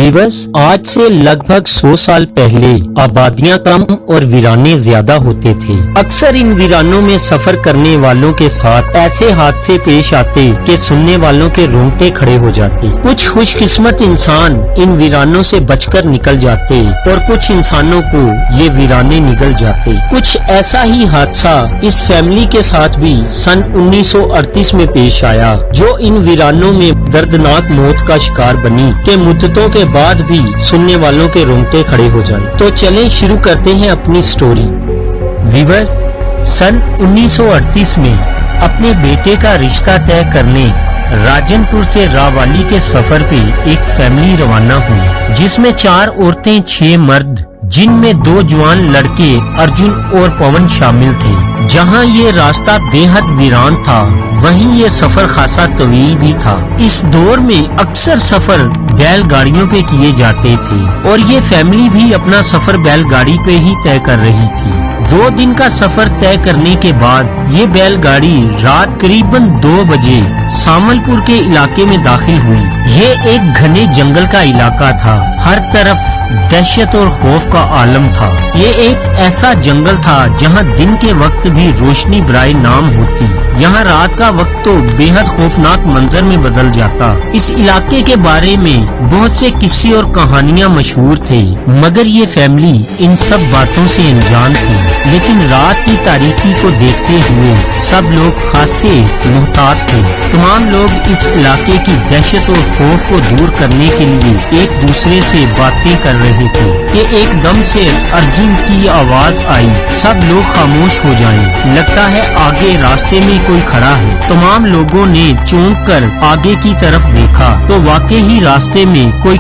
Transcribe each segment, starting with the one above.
Viewers, आज से लगभग 100 साल पहले आबादियां कम और वीराने ज्यादा होते थे। अक्सर इन वीरानों में सफर करने वालों के साथ ऐसे हादसे पेश आते कि सुनने वालों के रोंगटे खड़े हो जाते। कुछ खुशकिस्मत इंसान इन वीरानों से बचकर निकल जाते और कुछ इंसानों को ये वीराने निगल जाते। कुछ ऐसा ही हादसा इस फैमिली के साथ भी सन 1938 में पेश आया, जो इन वीरानों में दर्दनाक मौत का शिकार बनी कि मुद्दतों के बाद भी सुनने वालों के रोंगटे खड़े हो जाएं। तो चलें शुरू करते हैं अपनी स्टोरी। व्यूअर्स, सन 1938 में अपने बेटे का रिश्ता तय करने राजनपुर से रावाली के सफर पे एक फैमिली रवाना हुई, जिसमें 4 औरतें 6 मर्द, जिनमें 2 जवान लड़के अर्जुन और पवन शामिल थे। जहां ये रास्ता बेहद वीरान था, वहीं ये सफर खासा तवील भी था। इस दौर में अक्सर सफर बैलगाड़ियों पे किए जाते थे और ये फैमिली भी अपना सफर बैलगाड़ी पे ही तय कर रही थी। 2 दिन का सफर तय करने के बाद ये बैलगाड़ी रात करीबन 2 बजे सामलपुर के इलाके में दाखिल हुई। ये एक घने जंगल का इलाका था, हर तरफ दहशत और खौफ का आलम था। ये एक ऐसा जंगल था जहां दिन के वक्त भी रोशनी बराए नाम होती, यहाँ रात का वक्त तो बेहद खौफनाक मंजर में बदल जाता। इस इलाके के बारे में बहुत से किस्से और कहानियां मशहूर थे, मगर ये फैमिली इन सब बातों से अनजान थी। लेकिन रात की तारीकी को देखते हुए सब लोग खासे मुहतात थे। तमाम लोग इस इलाके की दहशत और खौफ को दूर करने के लिए एक दूसरे से बातें कर रहे थे कि एकदम से अर्जुन की आवाज आई, सब लोग खामोश हो जाएं। लगता है आगे रास्ते में कोई खड़ा है। तमाम लोगों ने चौंक कर आगे की तरफ देखा तो वाकई ही रास्ते में कोई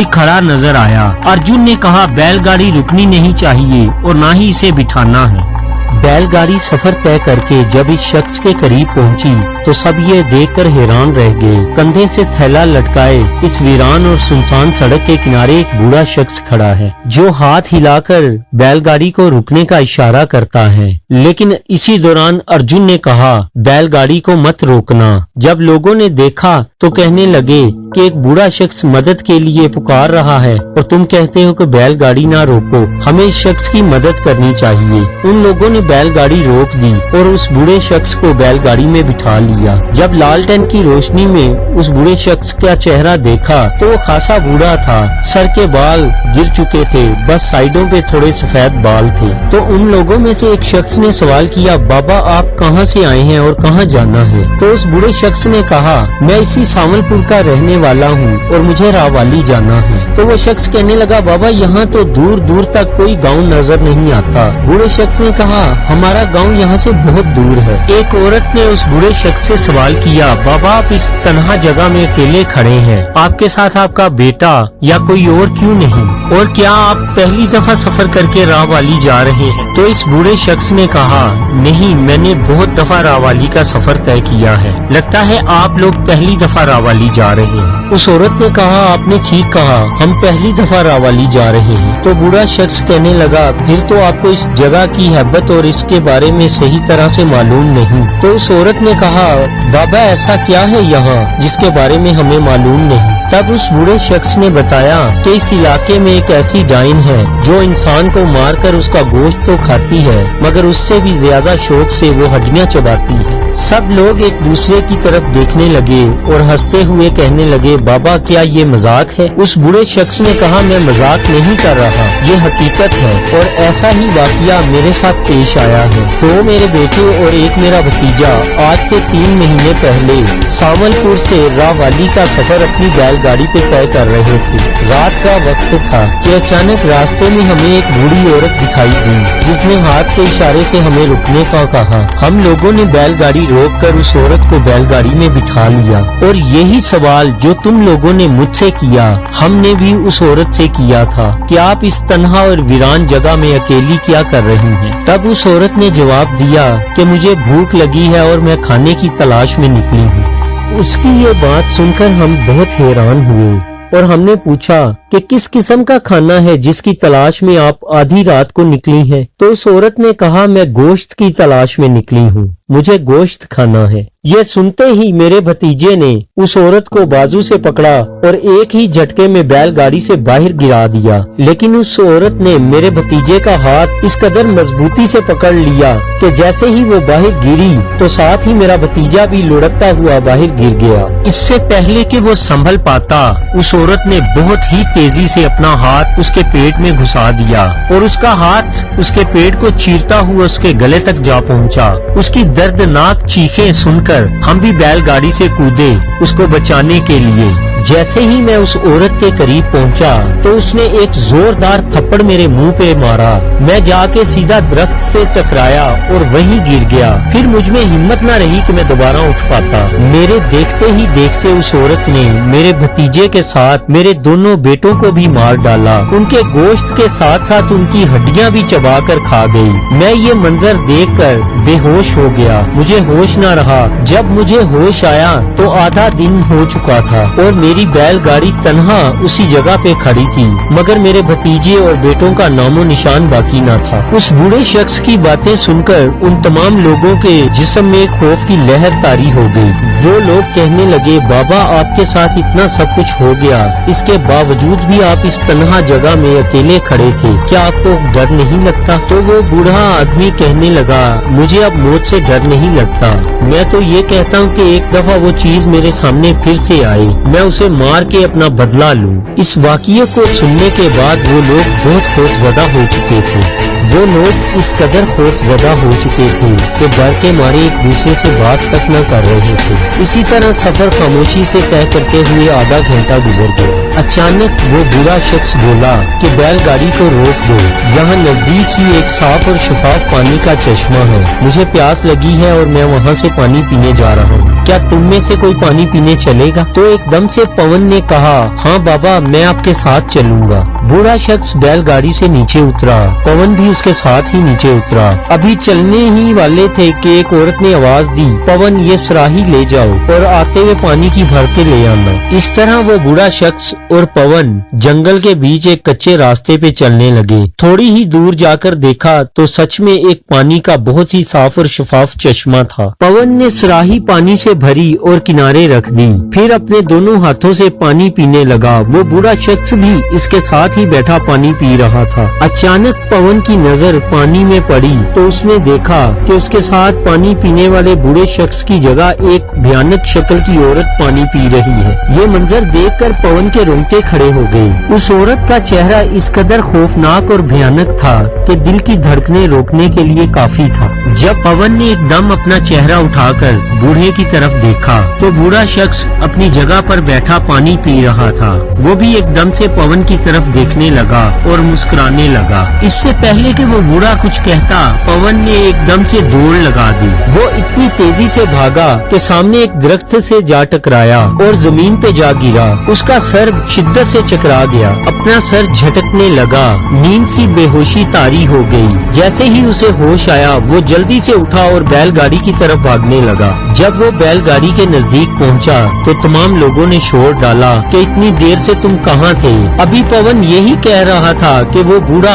खड़ा नजर आया। अर्जुन ने कहा, बैलगाड़ी रुकनी नहीं चाहिए और ना ही इसे बिठाना है। बैलगाड़ी सफर तय करके जब इस शख्स के करीब पहुंची तो सब ये देखकर हैरान रह गए। कंधे से थैला लटकाए इस वीरान और सुनसान सड़क के किनारे एक बूढ़ा शख्स खड़ा है, जो हाथ हिलाकर बैलगाड़ी को रुकने का इशारा करता है। लेकिन इसी दौरान अर्जुन ने कहा, बैलगाड़ी को मत रोकना। जब लोगों ने देखा तो कहने लगे कि एक बूढ़ा शख्स मदद के लिए पुकार रहा है और तुम कहते हो कि बैलगाड़ी ना रोको, हमें इस शख्स की मदद करनी चाहिए। उन लोगों ने बैलगाड़ी रोक दी और उस बूढ़े शख्स को बैलगाड़ी में बिठा लिया। जब लालटेन की रोशनी में उस बूढ़े शख्स का चेहरा देखा तो वो खासा बूढ़ा था, सर के बाल गिर चुके थे, बस साइडों पे थोड़े सफेद बाल थे। तो उन लोगों में से एक शख्स ने सवाल किया, बाबा आप कहाँ से आए हैं और कहाँ जाना है? तो उस बूढ़े शख्स ने कहा, मैं इसी सामलपुर का रहने वाला हूँ और मुझे रावाली जाना है। तो वो शख्स कहने लगा, बाबा यहाँ तो दूर दूर तक कोई गाँव नजर नहीं आता। बूढ़े शख्स ने कहा, हमारा गांव यहाँ से बहुत दूर है। एक औरत ने उस बूढ़े शख्स से सवाल किया, बाबा आप इस तन्हा जगह में अकेले खड़े हैं, आपके साथ आपका बेटा या कोई और क्यों नहीं? और क्या आप पहली दफा सफर करके रावाली जा रहे हैं? तो इस बूढ़े शख्स ने कहा, नहीं, मैंने बहुत दफा रावाली का सफर तय किया है, लगता है आप लोग पहली दफा रावाली जा रहे हैं। उस औरत ने कहा, आपने ठीक कहा, हम पहली दफा रावाली जा रहे हैं। तो बूढ़ा शख्स कहने लगा, फिर तो आपको इस जगह की हैबत और इसके बारे में सही तरह से मालूम नहीं। तो उस औरत ने कहा, बाबा ऐसा क्या है यहाँ जिसके बारे में हमें मालूम नहीं? तब उस बूढ़े शख्स ने बताया कि इस इलाके में एक ऐसी डाइन है जो इंसान को मारकर उसका गोश्त तो खाती है, मगर उससे भी ज्यादा शौक से वो हड्डियां चबाती है। सब लोग एक दूसरे की तरफ देखने लगे और हंसते हुए कहने लगे, बाबा क्या ये मजाक है? उस बूढ़े शख्स ने कहा, मैं मजाक नहीं कर रहा, ये हकीकत है और ऐसा ही वाकया मेरे साथ पेश आया है। 2 मेरे बेटे और एक मेरा भतीजा आज से 3 महीने पहले सामलपुर से रावाली का सफर अपनी बैलगाड़ी पे तय कर रहे थे। रात का वक्त था कि अचानक रास्ते में हमें एक बूढ़ी औरत दिखाई दी, जिसने हाथ के इशारे से हमें रुकने का कहा। हम लोगों ने बैलगाड़ी रोककर उस औरत को बैलगाड़ी में बिठा लिया और यही सवाल जो तुम लोगों ने मुझसे किया, हमने भी उस औरत से किया था कि आप इस तन्हा और वीरान जगह में अकेली क्या कर रही हैं? तब उस औरत ने जवाब दिया कि मुझे भूख लगी है और मैं खाने की तलाश में निकली हूँ। उसकी ये बात सुनकर हम बहुत हैरान हुए और हमने पूछा कि किस किस्म का खाना है जिसकी तलाश में आप आधी रात को निकली हैं? तो उस औरत ने कहा, मैं गोश्त की तलाश में निकली हूँ। मुझे गोश्त खाना है। ये सुनते ही मेरे भतीजे ने उस औरत को बाजू से पकड़ा और एक ही झटके में बैलगाड़ी से बाहर गिरा दिया। लेकिन उस औरत ने मेरे भतीजे का हाथ इस कदर मजबूती से पकड़ लिया कि जैसे ही वो बाहर गिरी तो साथ ही मेरा भतीजा भी लुढ़कता हुआ बाहर गिर गया। इससे पहले कि वो संभल पाता, उस औरत ने बहुत ही तेजी से अपना हाथ उसके पेट में घुसा दिया और उसका हाथ उसके पेट को चीरता हुआ उसके गले तक जा पहुंचा। उसकी दर्दनाक चीखें सुनकर हम भी बैलगाड़ी से कूदे उसको बचाने के लिए। जैसे ही मैं उस औरत के करीब पहुंचा तो उसने एक जोरदार थप्पड़ मेरे मुंह पे मारा। मैं जाके सीधा दरख्त से टकराया और वहीं गिर गया। फिर मुझ में हिम्मत न रही कि मैं दोबारा उठ पाता। मेरे देखते ही देखते उस औरत ने मेरे भतीजे के साथ मेरे दोनों बेटों को भी मार डाला। उनके गोश्त के साथ साथ उनकी हड्डियां भी चबा कर खा गई। मैं ये मंजर देखकर बेहोश हो गया। मुझे होश न रहा। जब मुझे होश आया तो आधा दिन हो चुका था और मेरी बैलगाड़ी तन्हा उसी जगह पे खड़ी थी, मगर मेरे भतीजे और बेटों का नामो निशान बाकी न था। उस बूढ़े शख्स की बातें सुनकर उन तमाम लोगों के जिस्म में खौफ की लहर तारी हो गई। वो लोग कहने लगे, बाबा आपके साथ इतना सब कुछ हो गया, इसके बावजूद भी आप इस तन्हा जगह में अकेले खड़े थे, क्या आपको डर नहीं लगता? तो वो बूढ़ा आदमी कहने लगा, मुझे अब मौत से डर नहीं लगता। मैं तो ये कहता हूँ कि एक दफा वो चीज मेरे सामने फिर से आए, मैं उसे मार के अपना बदला लूं। इस वाकये को सुनने के बाद वो लोग बहुत खौफजदा हो चुके थे। वो लोग इस कदर खौफजदा हो चुके थे कि डर के मारे एक दूसरे से बात तक न कर रहे थे। इसी तरह सफर खामोशी से तय करते हुए आधा घंटा गुजर गया। अचानक वो बूढ़ा शख्स बोला कि बैलगाड़ी को रोक दो, यहाँ नजदीक ही एक साफ और शफाफ पानी का चश्मा है, मुझे प्यास लगी है और मैं वहाँ से पानी पीने जा रहा हूँ, क्या तुम में से कोई पानी पीने चलेगा? तो एकदम से पवन ने कहा, हाँ बाबा मैं आपके साथ चलूंगा। बूढ़ा शख्स बैलगाड़ी से नीचे उतरा, पवन भी उसके साथ ही नीचे उतरा। अभी चलने ही वाले थे कि एक औरत ने आवाज दी, पवन ये सराही ले जाओ और आते हुए पानी की भर के ले आना। इस तरह वो बूढ़ा शख्स और पवन जंगल के बीच एक कच्चे रास्ते पे चलने लगे। थोड़ी ही दूर जाकर देखा तो सच में एक पानी का बहुत ही साफ और शफाफ चश्मा था। पवन ने सराही पानी से भरी और किनारे रख दी, फिर अपने दोनों हाथों से पानी पीने लगा। वो बूढ़ा शख्स भी इसके साथ ही बैठा पानी पी रहा था। अचानक पवन की नजर पानी में पड़ी तो उसने देखा कि उसके साथ पानी पीने वाले बूढ़े शख्स की जगह एक भयानक शक्ल की औरत पानी पी रही है। ये मंजर देखकर पवन के रोंगटे खड़े हो गए। उस औरत का चेहरा इस कदर खौफनाक और भयानक था कि दिल की धड़कनें रोकने के लिए काफी था। जब पवन ने एकदम अपना चेहरा उठाकर बूढ़े की तरफ देखा तो बूढ़ा शख्स अपनी जगह पर बैठा पानी पी रहा था। वो भी एकदम से पवन की तरफ देखने लगा और मुस्कुराने लगा। इससे पहले कि वो बूढ़ा कुछ कहता, पवन ने एकदम से दौड़ लगा दी। वो इतनी तेजी से भागा कि सामने एक दरख्त से जा टकराया और जमीन पे जा गिरा। उसका सर शिद्दत से चकरा गया, अपना सर झटकने लगा, नींद सी बेहोशी तारी हो गई। जैसे ही उसे होश आया वो जल्दी से उठा और बैलगाड़ी की तरफ भागने लगा। जब वो बैलगाड़ी के नजदीक पहुंचा तो तमाम लोगों ने शोर डाला कि इतनी देर से तुम कहाँ थे? अभी पवन यही कह रहा था कि वो बूढ़ा।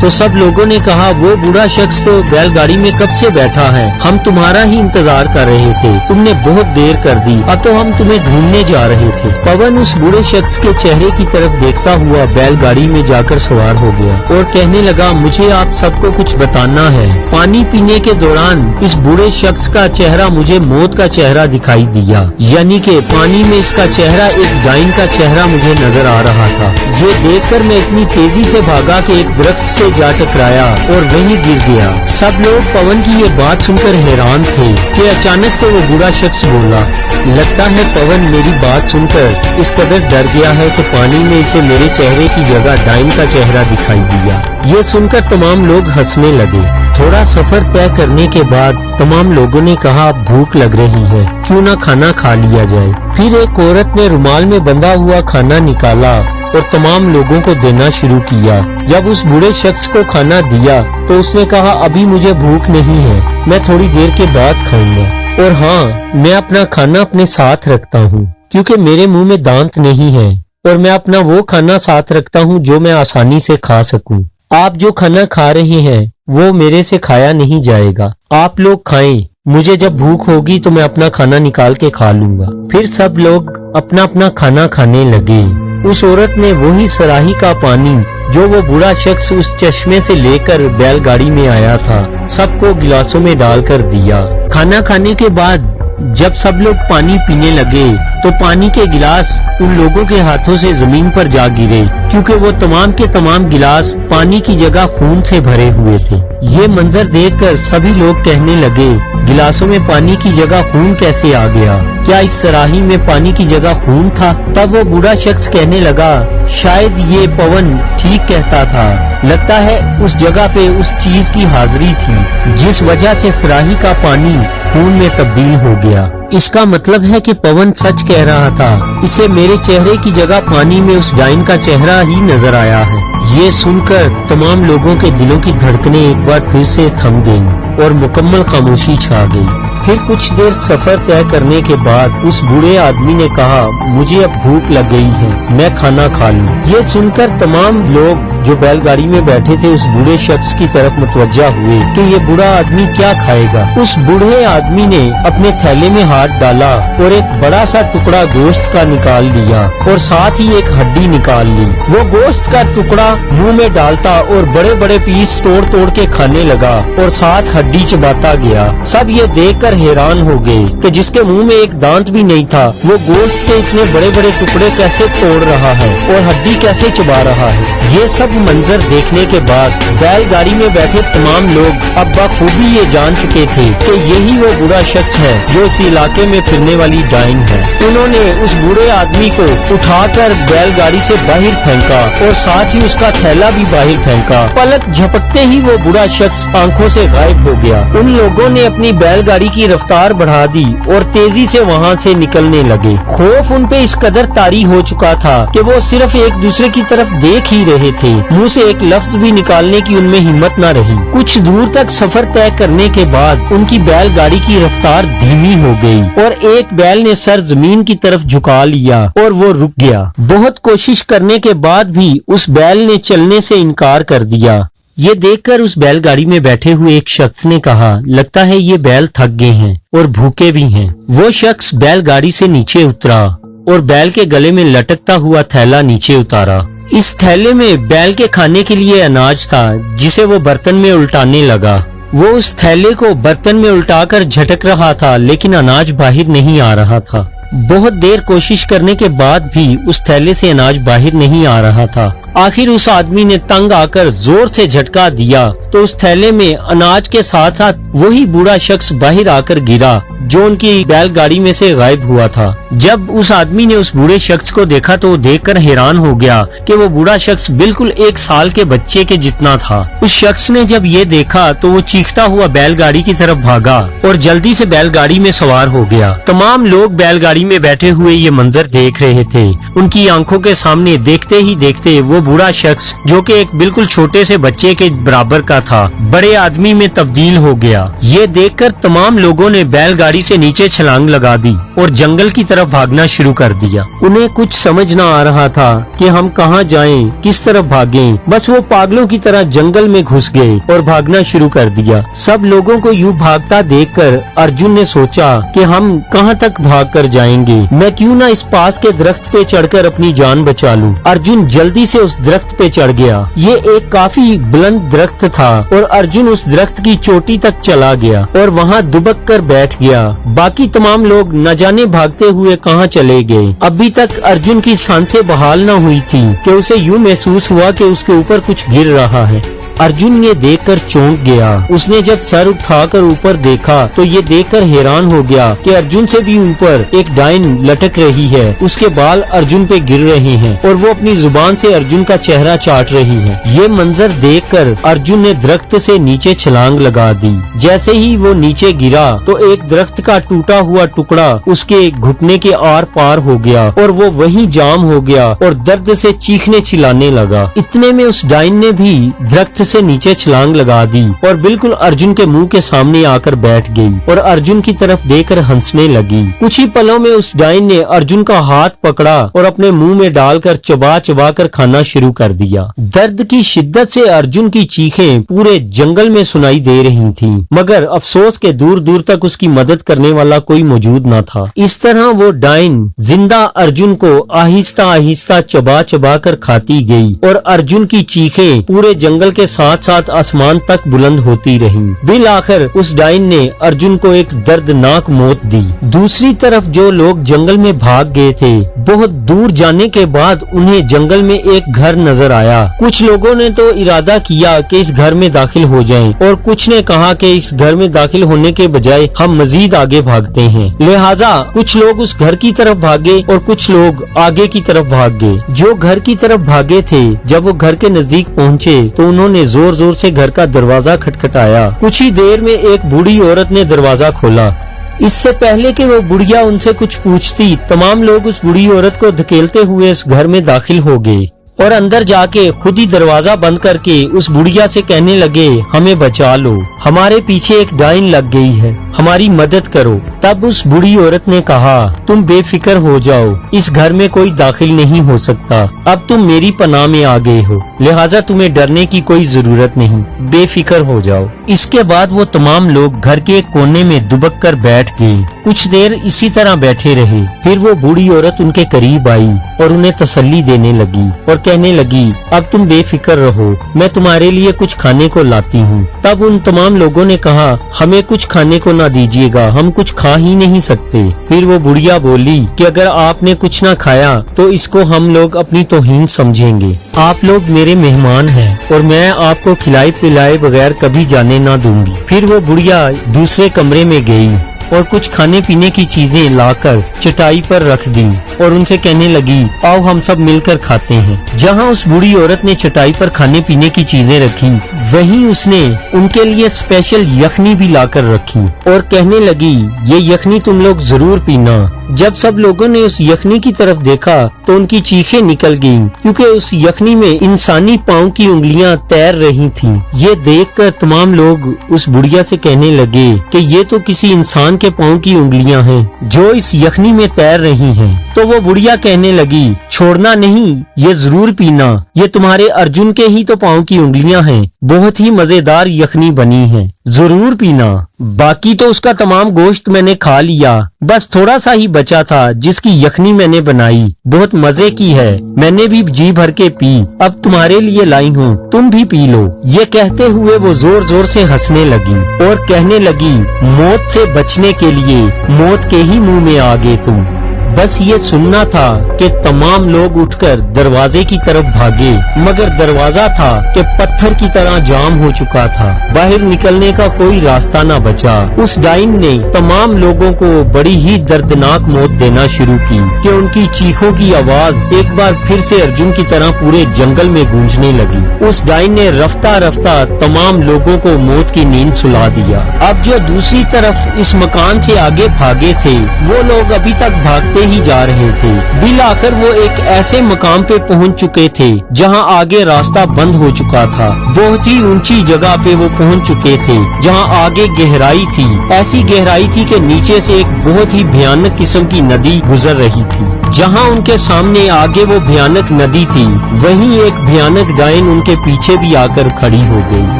तो सब लोगों ने कहा, वो बूढ़ा शख्स तो बैलगाड़ी में कब से बैठा है, हम तुम्हारा ही इंतजार कर रहे थे, तुमने बहुत देर कर दी, अब तो हम तुम्हें ढूंढने जा रहे थे। पवन उस बूढ़े शख्स के चेहरे की तरफ देखता हुआ बैलगाड़ी में जाकर सवार हो गया और कहने लगा, मुझे आप सबको कुछ बताना है। पानी पीने के दौरान इस बूढ़े शख्स का चेहरा मुझे मौत का चेहरा दिखाई दिया, यानी कि पानी में इसका चेहरा एक डाइन का चेहरा मुझे नजर आ रहा था। ये देखकर मैं इतनी तेजी से भागा कि एक दरख्त से जा टकराया और वहीं गिर गया। सब लोग पवन की ये बात सुनकर हैरान थे कि अचानक से वो बूढ़ा शख्स बोला, लगता है पवन मेरी बात सुनकर इस कदर डर गया है कि पानी में इसे मेरे चेहरे की जगह डाइन का चेहरा दिखाई दिया। ये सुनकर तमाम लोग हंसने लगे। थोड़ा सफर तय करने के बाद तमाम लोगों ने कहा, भूख लग रही है, क्यों ना खाना खा लिया जाए। फिर एक औरत ने रुमाल में बंधा हुआ खाना निकाला और तमाम लोगों को देना शुरू किया। जब उस बूढ़े शख्स को खाना दिया तो उसने कहा, अभी मुझे भूख नहीं है, मैं थोड़ी देर के बाद खाऊंगा। और हाँ, मैं अपना खाना अपने साथ रखता हूँ क्योंकि मेरे मुंह में दांत नहीं है और मैं अपना वो खाना साथ रखता हूँ जो मैं आसानी से खा सकूं। आप जो खाना खा रहे हैं वो मेरे से खाया नहीं जाएगा, आप लोग खाएं, मुझे जब भूख होगी तो मैं अपना खाना निकाल के खा लूंगा। फिर सब लोग अपना अपना खाना खाने लगे। उस औरत ने वही सराही का पानी जो वो बूढ़ा शख्स उस चश्मे से लेकर बैलगाड़ी में आया था, सबको गिलासों में डालकर दिया। खाना खाने के बाद जब सब लोग पानी पीने लगे तो पानी के गिलास उन लोगों के हाथों से जमीन पर जा गिरे, क्योंकि वो तमाम के तमाम गिलास पानी की जगह खून से भरे हुए थे। ये मंजर देखकर सभी लोग कहने लगे, गिलासों में पानी की जगह खून कैसे आ गया? क्या इस सराही में पानी की जगह खून था? तब वो बूढ़ा शख्स कहने लगा, शायद ये पवन ठीक कहता था, लगता है उस जगह पे उस चीज की हाजिरी थी जिस वजह से सराही का पानी खून में तब्दील हो गया। इसका मतलब है कि पवन सच कह रहा था, इसे मेरे चेहरे की जगह पानी में उस डाइन का चेहरा ही नजर आया है। ये सुनकर तमाम लोगों के दिलों की धड़कनें एक बार फिर से थम गईं और मुकम्मल खामोशी छा गई। फिर कुछ देर सफर तय करने के बाद उस बूढ़े आदमी ने कहा, मुझे अब भूख लग गई है, मैं खाना खा लूं। ये सुनकर तमाम लोग जो बैलगाड़ी में बैठे थे उस बूढ़े शख्स की तरफ मुतवज्जा हुए कि ये बूढ़ा आदमी क्या खाएगा। उस बूढ़े आदमी ने अपने थैले में हाथ डाला और एक बड़ा सा टुकड़ा गोश्त का निकाल लिया और साथ ही एक हड्डी निकाल ली। वो गोश्त का टुकड़ा मुंह में डालता और बड़े बड़े पीस तोड़ तोड़ के खाने लगा और साथ हड्डी चबाता गया। सब ये देखकर हैरान हो गए कि जिसके मुंह में एक दांत भी नहीं था वो गोश्त के इतने बड़े बड़े टुकड़े कैसे तोड़ रहा है और हड्डी कैसे चबा रहा है। ये सब मंजर देखने के बाद बैलगाड़ी में बैठे तमाम लोग अब बखूबी ये जान चुके थे कि यही वो बूढ़ा शख्स है जो इस इलाके में फिरने वाली डाइन है। उन्होंने उस बूढ़े आदमी को उठाकर बैलगाड़ी से बाहर फेंका और साथ ही उसका थैला भी बाहर फेंका। पलक झपकते ही वो बूढ़ा शख्स आंखों से गायब हो गया। उन लोगों ने अपनी बैलगाड़ी की रफ्तार बढ़ा दी और तेजी से वहाँ से निकलने लगे। खौफ उन पे इस कदर तारी हो चुका था कि वो सिर्फ एक दूसरे की तरफ देख ही रहे थे, मुंह से एक लफ्ज भी निकालने की उनमें हिम्मत न रही। कुछ दूर तक सफर तय करने के बाद उनकी बैलगाड़ी की रफ्तार धीमी हो गई और एक बैल ने सर जमीन की तरफ झुका लिया और वो रुक गया। बहुत कोशिश करने के बाद भी उस बैल ने चलने से इनकार कर दिया। ये देखकर उस बैलगाड़ी में बैठे हुए एक शख्स ने कहा, लगता है ये बैल थक गए हैं और भूखे भी हैं। वो शख्स बैलगाड़ी से नीचे उतरा और बैल के गले में लटकता हुआ थैला नीचे उतारा। इस थैले में बैल के खाने के लिए अनाज था जिसे वो बर्तन में उल्टाने लगा। वो उस थैले को बर्तन में उल्टाकर झटक रहा था लेकिन अनाज बाहर नहीं आ रहा था। बहुत देर कोशिश करने के बाद भी उस थैले से अनाज बाहर नहीं आ रहा था। आखिर उस आदमी ने तंग आकर जोर से झटका दिया तो उस थैले में अनाज के साथ साथ वही बूढ़ा शख्स बाहर आकर गिरा जो उनकी बैलगाड़ी में से गायब हुआ था। जब उस आदमी ने उस बूढ़े शख्स को देखा तो देखकर हैरान हो गया कि वो बूढ़ा शख्स बिल्कुल 1 साल के बच्चे के जितना था। उस शख्स ने जब ये देखा तो वो चीखता हुआ बैलगाड़ी की तरफ भागा और जल्दी से बैलगाड़ी में सवार हो गया। तमाम लोग बैलगाड़ी में बैठे हुए ये मंजर देख रहे थे। उनकी आंखों के सामने देखते ही देखते वो बूढ़ा शख्स जो कि एक बिल्कुल छोटे से बच्चे के बराबर का था बड़े आदमी में तब्दील हो गया। ये देखकर तमाम लोगों ने बैलगाड़ी से नीचे छलांग लगा दी और जंगल की तरफ भागना शुरू कर दिया। उन्हें कुछ समझ न आ रहा था कि हम कहाँ जाएं, किस तरफ भागें। बस वो पागलों की तरह जंगल में घुस गए और भागना शुरू कर दिया। सब लोगों को यूं भागता देखकर अर्जुन ने सोचा कि हम कहाँ तक भाग कर जाएंगे, मैं क्यों ना इस पास के दरख्त पे चढ़कर अपनी जान बचा लूं। अर्जुन जल्दी से उस दरख्त पे चढ़ गया। ये एक काफी बुलंद दरख्त था और अर्जुन उस दरख्त की चोटी तक चला गया और वहाँ दुबक कर बैठ गया। बाकी तमाम लोग न जाने भागते हुए कहाँ चले गए। अभी तक अर्जुन की सांसें बहाल न हुई थी कि उसे यूं महसूस हुआ कि उसके ऊपर कुछ गिर रहा है। अर्जुन ये देखकर चौंक गया। उसने जब सर उठाकर ऊपर देखा तो ये देखकर हैरान हो गया कि अर्जुन से भी ऊपर एक डाइन लटक रही है। उसके बाल अर्जुन पे गिर रहे हैं और वो अपनी जुबान से अर्जुन का चेहरा चाट रही है। ये मंजर देखकर अर्जुन ने दरख्त से नीचे छलांग लगा दी। जैसे ही वो नीचे गिरा तो एक दरख्त का टूटा हुआ टुकड़ा उसके घुटने के आर पार हो गया और वो वहीं जाम हो गया और दर्द से चीखने चिल्लाने लगा। इतने में उस डाइन ने भी दरख्त से नीचे छलांग लगा दी और बिल्कुल अर्जुन के मुंह के सामने आकर बैठ गई और अर्जुन की तरफ देखकर हंसने लगी। कुछ ही पलों में उस डाइन ने अर्जुन का हाथ पकड़ा और अपने मुंह में डालकर चबा चबा कर खाना शुरू कर दिया। दर्द की शिद्दत से अर्जुन की चीखें पूरे जंगल में सुनाई दे रही थीं, मगर अफसोस के दूर दूर तक उसकी मदद करने वाला कोई मौजूद न था। इस तरह वो डाइन जिंदा अर्जुन को आहिस्ता आहिस्ता चबा चबा कर खाती गई और अर्जुन की चीखें पूरे जंगल के साथ साथ आसमान तक बुलंद होती रहीं। बिल आखिर उस डाइन ने अर्जुन को एक दर्दनाक मौत दी। दूसरी तरफ जो लोग जंगल में भाग गए थे, बहुत दूर जाने के बाद उन्हें जंगल में एक घर नजर आया। कुछ लोगों ने तो इरादा किया कि इस घर में दाखिल हो जाएं और कुछ ने कहा कि इस घर में दाखिल होने के बजाय हम मजीद आगे भागते हैं। लिहाजा कुछ लोग उस घर की तरफ भागे और कुछ लोग आगे की तरफ भाग गए। जो घर की तरफ भागे थे, जब वो घर के नजदीक पहुंचे तो उन्होंने जोर जोर से घर का दरवाजा खटखटाया। कुछ ही देर में एक बूढ़ी औरत ने दरवाजा खोला। इससे पहले कि वो बुढ़िया उनसे कुछ पूछती, तमाम लोग उस बूढ़ी औरत को धकेलते हुए उस घर में दाखिल हो गए और अंदर जाके खुद ही दरवाजा बंद करके उस बुढ़िया से कहने लगे, हमें बचा लो, हमारे पीछे एक डाइन लग गई है, हमारी मदद करो। तब उस बूढ़ी औरत ने कहा, तुम बेफिक्र हो जाओ, इस घर में कोई दाखिल नहीं हो सकता। अब तुम मेरी पनाह में आ गए हो, लिहाजा तुम्हें डरने की कोई जरूरत नहीं, बेफिक्र हो जाओ। इसके बाद वो तमाम लोग घर के एक कोने में दुबक कर बैठ गए। कुछ देर इसी तरह बैठे रहे। फिर वो बूढ़ी औरत उनके करीब आई और उन्हें तसल्ली देने लगी और कहने लगी, अब तुम बेफिक्र रहो, मैं तुम्हारे लिए कुछ खाने को लाती हूँ। तब उन तमाम लोगों ने कहा, हमें कुछ खाने को ना दीजिएगा, हम कुछ खा ही नहीं सकते। फिर वो बुढ़िया बोली कि अगर आपने कुछ ना खाया तो इसको हम लोग अपनी तौहीन समझेंगे। आप लोग मेरे मेहमान हैं और मैं आपको खिलाए पिलाए बगैर कभी जाने ना दूंगी। फिर वो बुढ़िया दूसरे कमरे में गई और कुछ खाने पीने की चीजें लाकर चटाई पर रख दी और उनसे कहने लगी, आओ हम सब मिलकर खाते हैं। जहाँ उस बूढ़ी औरत ने चटाई पर खाने पीने की चीजें रखी, वहीं उसने उनके लिए स्पेशल यखनी भी लाकर रखी और कहने लगी, ये यखनी तुम लोग जरूर पीना। जब सब लोगों ने उस यखनी की तरफ देखा तो उनकी चीखें निकल गईं, क्योंकि उस यखनी में इंसानी पांव की उंगलियां तैर रही थीं। ये देखकर तमाम लोग उस बुढ़िया से कहने लगे कि ये तो किसी इंसान के पांव की उंगलियां हैं जो इस यखनी में तैर रही हैं। तो वो बुढ़िया कहने लगी, छोड़ना नहीं, ये जरूर पीना, ये तुम्हारे अर्जुन के ही तो पांव की उंगलियां हैं, बहुत ही मजेदार यखनी बनी है, जरूर पीना। बाकी तो उसका तमाम गोश्त मैंने खा लिया, बस थोड़ा सा ही बचा था जिसकी यखनी मैंने बनाई, बहुत मजे की है, मैंने भी जी भर के पी, अब तुम्हारे लिए लाई हूँ, तुम भी पी लो। ये कहते हुए वो जोर जोर से हंसने लगी और कहने लगी, मौत से बचने के लिए मौत के ही मुंह में आ गए तुम। बस ये सुनना था कि तमाम लोग उठकर दरवाजे की तरफ भागे, मगर दरवाजा था कि पत्थर की तरह जाम हो चुका था, बाहर निकलने का कोई रास्ता न बचा। उस डाइन ने तमाम लोगों को बड़ी ही दर्दनाक मौत देना शुरू की कि उनकी चीखों की आवाज एक बार फिर से अर्जुन की तरह पूरे जंगल में गूंजने लगी। उस डाइन ने रफ्ता रफ्ता तमाम लोगों को मौत की नींद सुला दिया। अब जो दूसरी तरफ इस मकान से आगे भागे थे, वो लोग अभी तक भागते ही जा रहे थे। बिल आखिर वो एक ऐसे मकाम पे पहुंच चुके थे जहां आगे रास्ता बंद हो चुका था। बहुत ही ऊंची जगह पे वो पहुंच चुके थे जहां आगे गहराई थी, ऐसी गहराई थी कि नीचे से एक बहुत ही भयानक किस्म की नदी गुजर रही थी। जहां उनके सामने आगे वो भयानक नदी थी, वहीं एक भयानक डाइन उनके पीछे भी आकर खड़ी हो गई।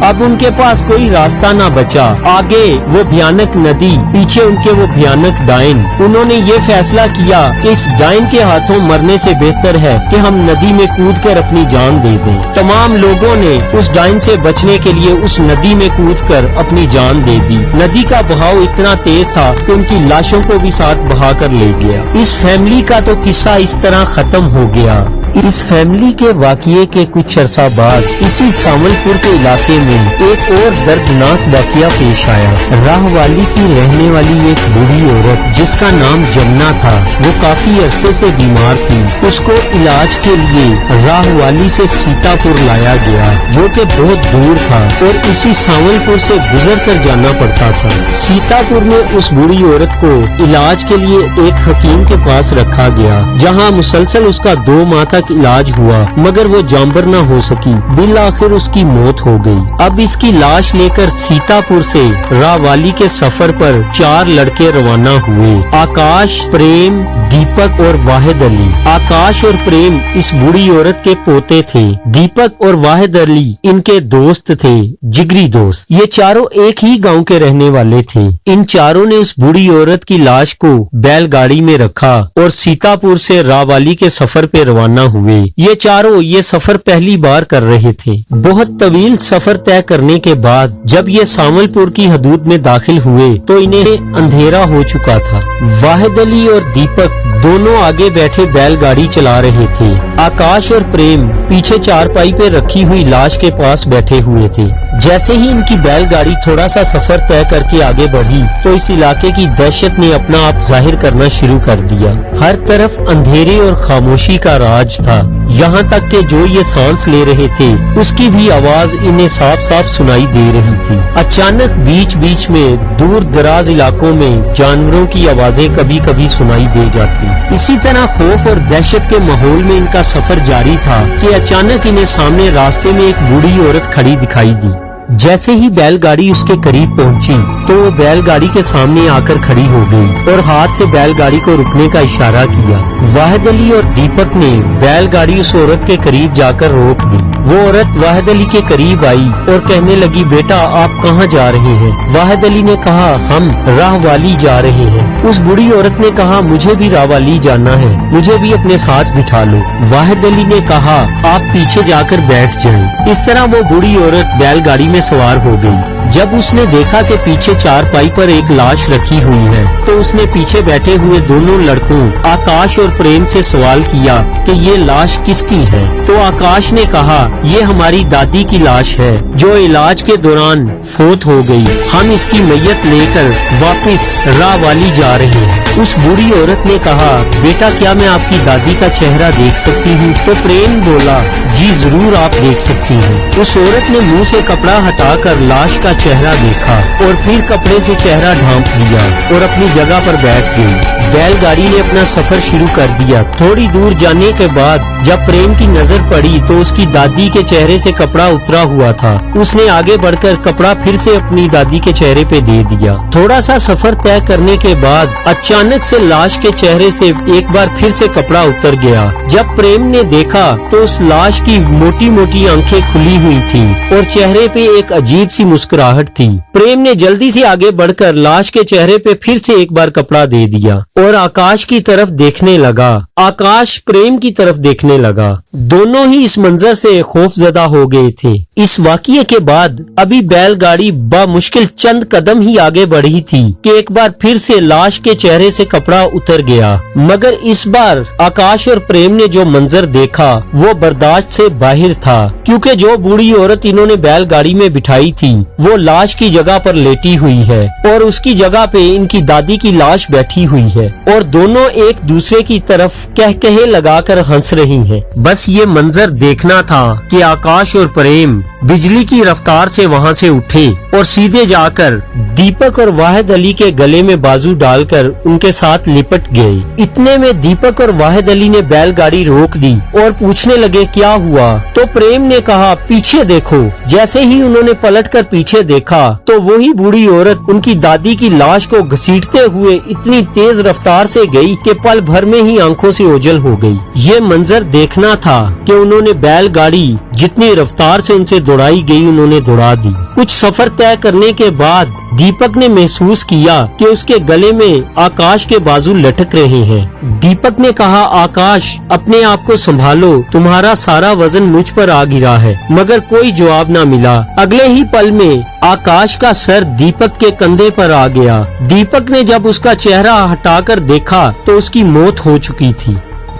अब उनके पास कोई रास्ता ना बचा, आगे वो भयानक नदी, पीछे उनके वो भयानक डाइन। उन्होंने ये फैसला किया कि इस डाइन के हाथों मरने से बेहतर है कि हम नदी में कूदकर अपनी जान दे दें। तमाम लोगों ने उस डाइन से बचने के लिए उस नदी में कूदकर अपनी जान दे दी। नदी का बहाव इतना तेज था कि उनकी लाशों को भी साथ बहा कर ले गया। इस फैमिली का तो किस्सा इस तरह खत्म हो गया। इस फैमिली के वाकये के कुछ अरसा बाद इसी सावलपुर के इलाके में एक और दर्दनाक वाकया पेश आया। राह वाली की रहने वाली एक बूढ़ी औरत जिसका नाम जमुना था, वो काफी अरसे से बीमार थी। उसको इलाज के लिए राह वाली से सीतापुर लाया गया, जो कि बहुत दूर था और इसी सावलपुर से गुजर कर जाना पड़ता था। सीतापुर में उस बूढ़ी औरत को इलाज के लिए एक हकीम के पास रखा गया, जहाँ मुसलसल उसका 2 माह तक तक इलाज हुआ मगर वो जानवर न हो सकी। बिल आखिर उसकी मौत हो गई। अब इसकी लाश लेकर सीतापुर से रावाली के सफर पर 4 लड़के रवाना हुए। आकाश, प्रेम, दीपक और वाहिद अली। आकाश और प्रेम इस बूढ़ी औरत के पोते थे। दीपक और वाहिद अली इनके दोस्त थे, जिगरी दोस्त। ये चारों एक ही गांव के रहने वाले थे। इन चारों ने उस बूढ़ी औरत की लाश को बैलगाड़ी में रखा और सीतापुर से रावाली के सफर पे रवाना हुए। ये चारों ये सफर पहली बार कर रहे थे। बहुत तवील सफर तय करने के बाद जब ये सावलपुर की हदूद में दाखिल हुए तो इन्हें अंधेरा हो चुका था। वाहिद अली और दीपक दोनों आगे बैठे बैलगाड़ी चला रहे थे। आकाश और प्रेम पीछे चारपाई पे रखी हुई लाश के पास बैठे हुए थे। जैसे ही इनकी बैलगाड़ी थोड़ा सा सफर तय करके आगे बढ़ी तो इस इलाके की दहशत ने अपना आप जाहिर करना शुरू कर दिया। हर तरफ अंधेरे और खामोशी का राज था। यहाँ तक कि जो ये सांस ले रहे थे उसकी भी आवाज इन्हें साफ साफ सुनाई दे रही थी। अचानक बीच बीच में दूर दराज इलाकों में जानवरों की आवाजें कभी कभी सुनाई दे जाती। इसी तरह खौफ और दहशत के माहौल में इनका सफर जारी था कि अचानक इन्हें सामने रास्ते में एक बूढ़ी औरत खड़ी दिखाई दी। जैसे ही बैलगाड़ी उसके करीब पहुंची तो वो बैलगाड़ी के सामने आकर खड़ी हो गई और हाथ से बैलगाड़ी को रुकने का इशारा किया। वाहिद अली और दीपक ने बैलगाड़ी उस औरत के करीब जाकर रोक दी। वो औरत वाहिद अली के करीब आई और कहने लगी, बेटा आप कहाँ जा रहे हैं? वाहिद अली ने कहा, हम रावाली जा रहे हैं। उस बूढ़ी औरत ने कहा, मुझे भी रावाली जाना है, मुझे भी अपने साथ बिठा लो। वाहिद अली ने कहा, आप पीछे जाकर बैठ जाएं। इस तरह वो बूढ़ी औरत बैलगाड़ी में सवार हो गई। जब उसने देखा कि पीछे चारपाई पर एक लाश रखी हुई है तो उसने पीछे बैठे हुए दोनों लड़कों आकाश और प्रेम से सवाल किया कि ये लाश किसकी है। तो आकाश ने कहा, ये हमारी दादी की लाश है जो इलाज के दौरान फौत हो गई। हम इसकी मैयत लेकर वापस रावाली जा रहे हैं। उस बूढ़ी औरत ने कहा, बेटा क्या मैं आपकी दादी का चेहरा देख सकती हूँ? तो प्रेम बोला, जी जरूर आप देख सकती हैं। उस औरत ने मुंह से कपड़ा हटाकर लाश का चेहरा देखा और फिर कपड़े से चेहरा ढांप दिया और अपनी जगह पर बैठ गई। बैलगाड़ी ने अपना सफर शुरू कर दिया। थोड़ी दूर जाने के बाद जब प्रेम की नजर पड़ी तो उसकी दादी के चेहरे से कपड़ा उतरा हुआ था। उसने आगे बढ़कर कपड़ा फिर से अपनी दादी के चेहरे पे दे दिया। थोड़ा सा सफर तय करने के बाद अचानक से लाश के चेहरे से एक बार फिर से कपड़ा उतर गया। जब प्रेम ने देखा तो उस लाश की मोटी मोटी आंखें खुली हुई थी और चेहरे पे एक अजीब सी मुस्कुराहट थी। प्रेम ने जल्दी से आगे बढ़कर लाश के चेहरे पे फिर से एक बार कपड़ा दे दिया और आकाश की तरफ देखने लगा। आकाश प्रेम की तरफ देखने लगा। दोनों ही इस मंजर से खौफजदा हो गए थे। इस वाकये के बाद अभी बैलगाड़ी बामुश्किल चंद कदम ही आगे बढ़ी थी कि एक बार फिर से लाश के चेहरे से कपड़ा उतर गया। मगर इस बार आकाश और प्रेम ने जो मंजर देखा वो बर्दाश्त से बाहर था, क्योंकि जो बूढ़ी औरत इन्होंने बैलगाड़ी में बिठाई थी वो लाश की जगह पर लेटी हुई है और उसकी जगह पे इनकी दादी की लाश बैठी हुई है और दोनों एक दूसरे की तरफ कह लगाकर हंस रही हैं। बस ये मंजर देखना था कि आकाश और प्रेम बिजली की रफ्तार से वहाँ से उठे और सीधे जाकर दीपक और वाहिद अली के गले में बाजू डालकर उनके साथ लिपट गए। इतने में दीपक और वाहिद अली ने बैलगाड़ी रोक दी और पूछने लगे, क्या हुआ? तो प्रेम ने कहा, पीछे देखो। जैसे ही उन्होंने पलटकर पीछे देखा तो वही बूढ़ी औरत उनकी दादी की लाश को घसीटते हुए इतनी तेज रफ्तार से गई कि पल भर में ही आंखों से ओझल हो गई। ये मंजर देखना था कि उन्होंने बैलगाड़ी जितनी रफ्तार से उनसे दौड़ाई गई उन्होंने दौड़ा दी। कुछ सफर तय करने के बाद दीपक ने महसूस किया कि उसके गले में आकाश के बाजू लटक रहे हैं। दीपक ने कहा, आकाश अपने आप को संभालो, तुम्हारा सारा वजन मुझ पर आ गिरा है। मगर कोई जवाब न मिला। अगले ही पल में आकाश का सर दीपक के कंधे पर आ गया। दीपक ने जब उसका चेहरा हटाकर देखा तो उसकी मौत हो चुकी थी।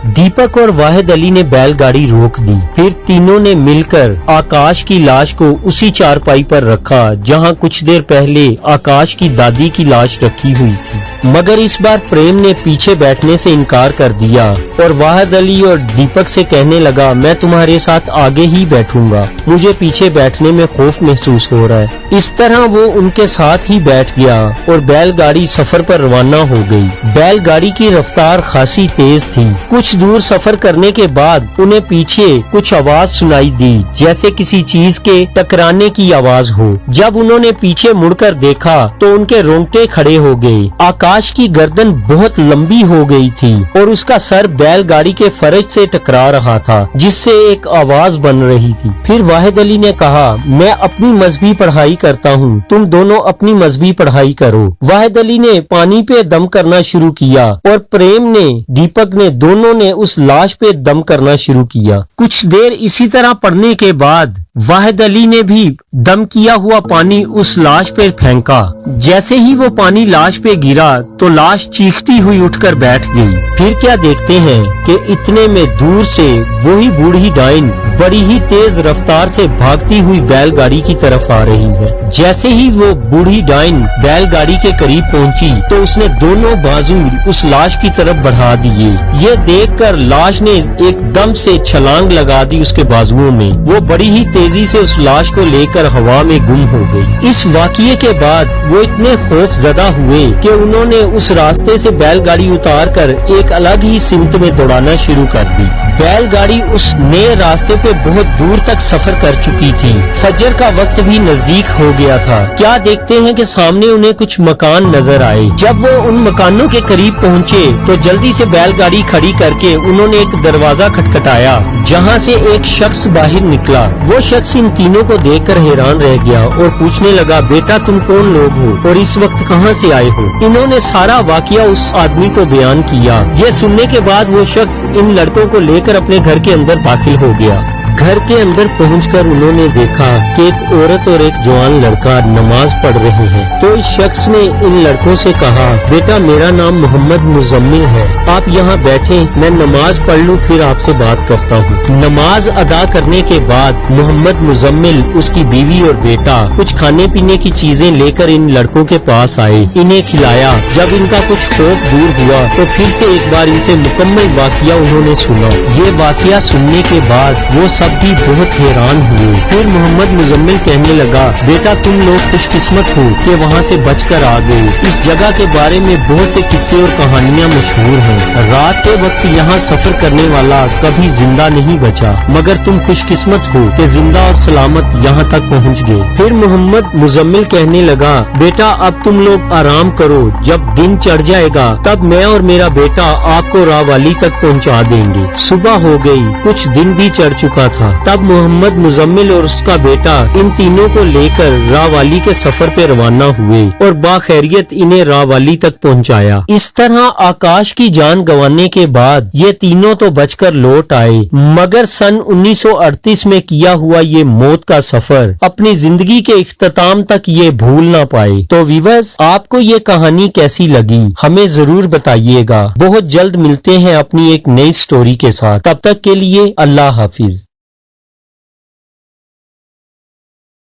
दीपक और वाहिद अली ने बैलगाड़ी रोक दी। फिर तीनों ने मिलकर आकाश की लाश को उसी चारपाई पर रखा जहां कुछ देर पहले आकाश की दादी की लाश रखी हुई थी। मगर इस बार प्रेम ने पीछे बैठने से इनकार कर दिया और वाहिद अली और दीपक से कहने लगा, मैं तुम्हारे साथ आगे ही बैठूंगा, मुझे पीछे बैठने में खौफ महसूस हो रहा है। इस तरह वो उनके साथ ही बैठ गया और बैलगाड़ी सफर पर रवाना हो गई। बैलगाड़ी की रफ्तार खासी तेज थी। कुछ कुछ दूर सफर करने के बाद उन्हें पीछे कुछ आवाज सुनाई दी, जैसे किसी चीज के टकराने की आवाज हो। जब उन्होंने पीछे मुड़कर देखा तो उनके रोंगटे खड़े हो गए। आकाश की गर्दन बहुत लंबी हो गई थी और उसका सर बैलगाड़ी के फरज से टकरा रहा था, जिससे एक आवाज बन रही थी। फिर वाहिद अली ने कहा, मैं अपनी मजहबी पढ़ाई करता हूँ, तुम दोनों अपनी मजहबी पढ़ाई करो। वाहिद अली ने पानी पे दम करना शुरू किया और प्रेम ने, दीपक ने, दोनों ने उस लाश पे दम करना शुरू किया। कुछ देर इसी तरह पढ़ने के बाद वाहिद अली ने भी दम किया हुआ पानी उस लाश पे फेंका। जैसे ही वो पानी लाश पे गिरा तो लाश चीखती हुई उठकर बैठ गई। फिर क्या देखते हैं कि इतने में दूर से वही बूढ़ी डाइन बड़ी ही तेज रफ्तार से भागती हुई बैलगाड़ी की तरफ आ रही है। जैसे ही वो बूढ़ी डाइन बैलगाड़ी के करीब पहुंची तो उसने दोनों बाजू उस लाश की तरफ बढ़ा दिए। ये देखकर लाश ने एकदम से छलांग लगा दी उसके बाजुओं में। वो बड़ी ही तेजी से उस लाश को लेकर हवा में गुम हो गई। इस वाकये के बाद वो इतने खौफजदा हुए कि उन्होंने उस रास्ते से बैलगाड़ी उतार कर एक अलग ही सिमत में दौड़ाना शुरू कर दी। बैलगाड़ी उस नए रास्ते पे बहुत दूर तक सफर कर चुकी थी। फजर का वक्त भी नजदीक हो गया था। क्या देखते हैं कि सामने उन्हें कुछ मकान नजर आए। जब वो उन मकानों के करीब पहुंचे तो जल्दी से बैलगाड़ी खड़ी करके उन्होंने एक दरवाजा खटखटाया, जहां से एक शख्स बाहर निकला। वो शख्स इन तीनों को देखकर हैरान रह गया और पूछने लगा, बेटा तुम कौन लोग हो और इस वक्त कहां से आए हो? इन्होंने सारा वाकया उस आदमी को बयान किया। ये सुनने के बाद वो शख्स इन लड़कों को लेकर अपने घर के अंदर दाखिल हो गया। घर के अंदर पहुंचकर उन्होंने देखा कि एक औरत और एक जवान लड़का नमाज पढ़ रहे हैं। तो इस शख्स ने इन लड़कों से कहा, बेटा मेरा नाम मोहम्मद मुजम्मिल है, आप यहाँ बैठे, मैं नमाज पढ़ लूँ फिर आपसे बात करता हूँ। नमाज अदा करने के बाद मोहम्मद मुजम्मिल, उसकी बीवी और बेटा कुछ खाने पीने की चीजें लेकर इन लड़कों के पास आए, इन्हें खिलाया। जब इनका कुछ खौफ दूर हुआ तो फिर से एक बार इनसे मुकम्मल वाकया उन्होंने सुना। ये वाकया सुनने के बाद वो सब भी बहुत हैरान हुए। फिर मोहम्मद मुजम्मिल कहने लगा, बेटा तुम लोग खुशकिस्मत हो कि वहाँ से बचकर आ गए। इस जगह के बारे में बहुत से किस्से और कहानियाँ मशहूर हैं। रात के वक्त यहाँ सफर करने वाला कभी जिंदा नहीं बचा, मगर तुम खुशकिस्मत हो कि जिंदा और सलामत यहाँ तक पहुँच गए। फिर मोहम्मद मुजम्मिल कहने लगा, बेटा अब तुम लोग आराम करो, जब दिन चढ़ जाएगा तब मैं और मेरा बेटा आपको रावाली तक पहुँचा देंगे। सुबह हो गई, कुछ दिन भी चढ़ चुका था। तब मोहम्मद मुजम्मिल और उसका बेटा इन तीनों को लेकर रावाली के सफर पे रवाना हुए और बाखैरियत इन्हें रावाली तक पहुंचाया। इस तरह आकाश की जान गंवाने के बाद ये तीनों तो बचकर लौट आए, मगर सन 1938 में किया हुआ ये मौत का सफर अपनी जिंदगी के इख्तिताम तक ये भूल ना पाए। तो व्यूअर्स, आपको ये कहानी कैसी लगी हमें जरूर बताइएगा। बहुत जल्द मिलते हैं अपनी एक नई स्टोरी के साथ। तब तक के लिए अल्लाह हाफिज।